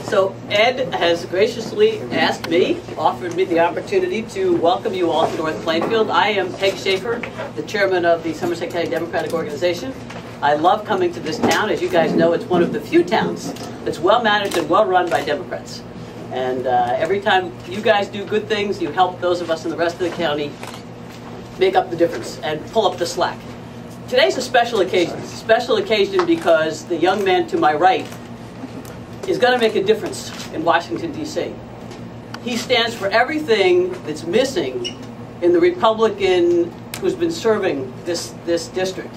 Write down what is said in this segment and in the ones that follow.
So Ed has graciously offered me the opportunity to welcome you all to North Plainfield. I am Peg Schaefer, the chairman of the Somerset County Democratic Organization. I love coming to this town. As you guys know, it's one of the few towns that's well managed and well run by Democrats. And every time you guys do good things, you help those of us in the rest of the county make up the difference and pull up the slack. Today's a special occasion. It's a special occasion because the young man to my right is going to make a difference in Washington, D.C. He stands for everything that's missing in the Republican who's been serving this district.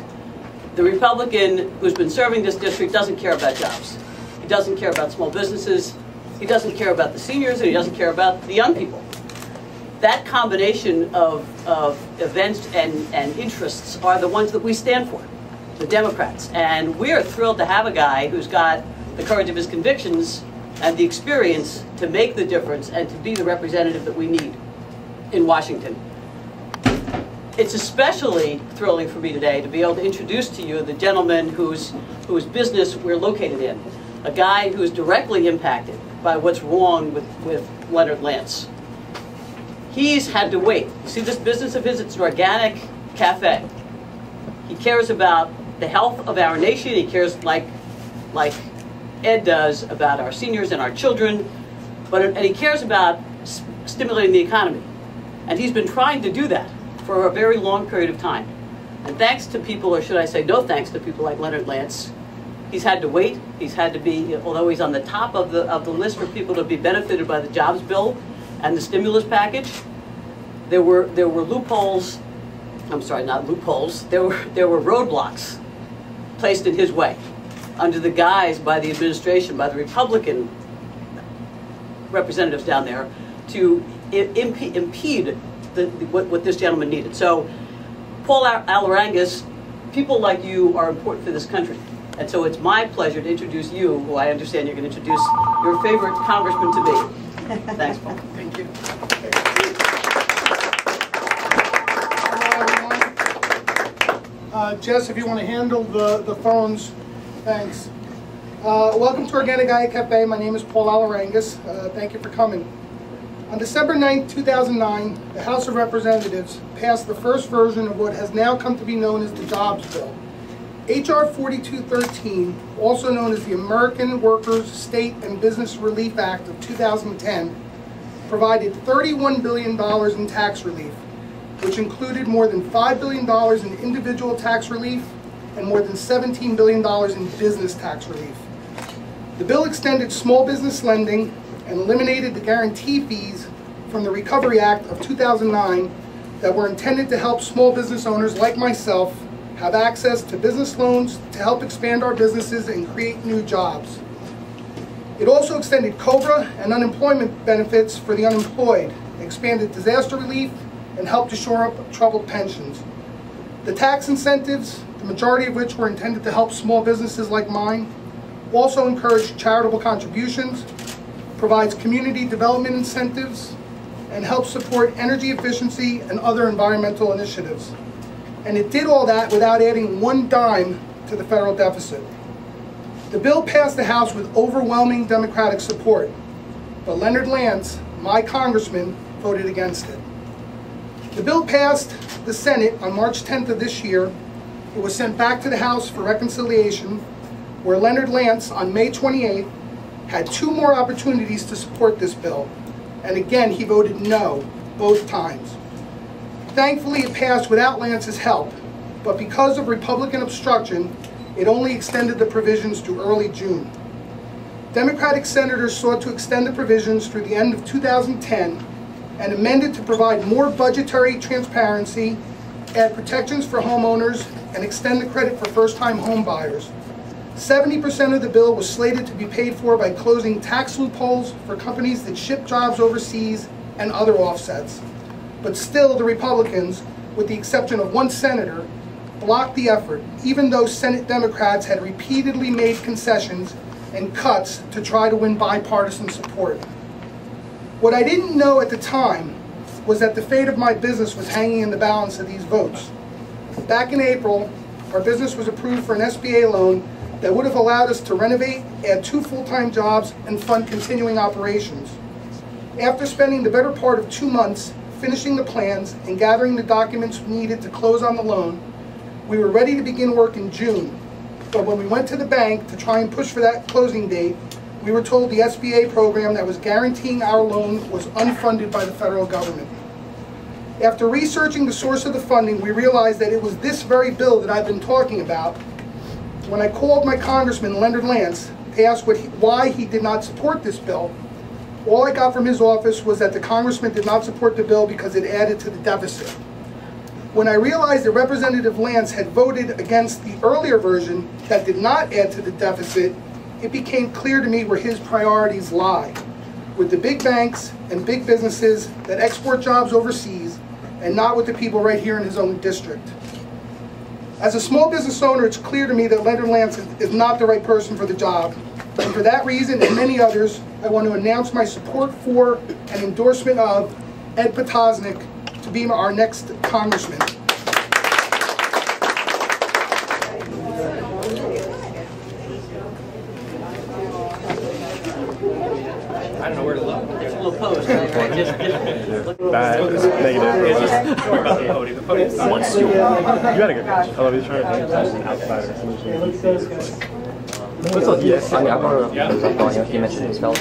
The Republican who's been serving this district doesn't care about jobs. He doesn't care about small businesses. He doesn't care about the seniors, and he doesn't care about the young people. That combination of events and interests are the ones that we stand for, the Democrats. And we are thrilled to have a guy who's got the courage of his convictions and the experience to make the difference and to be the representative that we need in Washington. It's especially thrilling for me today to be able to introduce to you the gentleman whose business we're located in, a guy who is directly impacted by what's wrong with Leonard Lance. He's had to wait. You see this business of his, it's an organic cafe. He cares about the health of our nation. He cares like Ed does about our seniors and our children, and he cares about stimulating the economy. And he's been trying to do that for a very long period of time. And thanks to people, or should I say no thanks to people like Leonard Lance, he's had to wait. He's had to be, although he's on the top of the list for people to be benefited by the jobs bill and the stimulus package, there were loopholes. I'm sorry, not loopholes. There were roadblocks placed in his way, under the guise by the administration, by the Republican representatives down there, to impede what this gentleman needed. So, Paul Alirangues, people like you are important for this country. And so it's my pleasure to introduce you, who I understand you're going to introduce your favorite congressman to me. Thanks, Paul. Thank you. Jess, if you want to handle the phones, thanks. Welcome to Organigaya Café. My name is Paul Alirangues. Thank you for coming. On December 9, 2009, the House of Representatives passed the first version of what has now come to be known as the Jobs Bill. H.R. 4213, also known as the American Workers, State, and Business Relief Act of 2010, provided $31 billion in tax relief, which included more than $5 billion in individual tax relief and more than $17 billion in business tax relief. The bill extended small business lending and eliminated the guarantee fees from the Recovery Act of 2009 that were intended to help small business owners like myself have access to business loans to help expand our businesses and create new jobs. It also extended COBRA and unemployment benefits for the unemployed, expanded disaster relief, and helped to shore up troubled pensions. The tax incentives, the majority of which were intended to help small businesses like mine, also encouraged charitable contributions, provides community development incentives, and helps support energy efficiency and other environmental initiatives. And it did all that without adding one dime to the federal deficit. The bill passed the House with overwhelming Democratic support, but Leonard Lance, my congressman, voted against it. The bill passed the Senate on March 10th of this year. It was sent back to the House for reconciliation, where Leonard Lance, on May 28th, had two more opportunities to support this bill, and again he voted no both times. Thankfully, it passed without Lance's help, but because of Republican obstruction, it only extended the provisions to early June. Democratic senators sought to extend the provisions through the end of 2010 and amended to provide more budgetary transparency, add protections for homeowners, and extend the credit for first-time home buyers. 70% of the bill was slated to be paid for by closing tax loopholes for companies that ship jobs overseas and other offsets. But still, the Republicans, with the exception of one senator, blocked the effort, even though Senate Democrats had repeatedly made concessions and cuts to try to win bipartisan support. What I didn't know at the time was that the fate of my business was hanging in the balance of these votes. Back in April, our business was approved for an SBA loan that would have allowed us to renovate, add 2 full-time jobs, and fund continuing operations. After spending the better part of 2 months finishing the plans and gathering the documents needed to close on the loan, we were ready to begin work in June. But when we went to the bank to try and push for that closing date, we were told the SBA program that was guaranteeing our loan was unfunded by the federal government. After researching the source of the funding, we realized that it was this very bill that I've been talking about. When I called my congressman, Leonard Lance, to ask why he did not support this bill, all I got from his office was that the congressman did not support the bill because it added to the deficit. When I realized that Representative Lance had voted against the earlier version that did not add to the deficit, it became clear to me where his priorities lie, with the big banks and big businesses that export jobs overseas, and not with the people right here in his own district. As a small business owner, it's clear to me that Leonard Lance is not the right person for the job. And for that reason and many others, I want to announce my support for and endorsement of Ed Potosnak to be our next congressman. I don't know where to look. There's a little pose, right? Just look. Bad. It's negative. Don't worry about the podium. The podium's not. You had a good match. I love you trying to be an outsider. Yes, I mean, I'm going to, you mentioned his spell.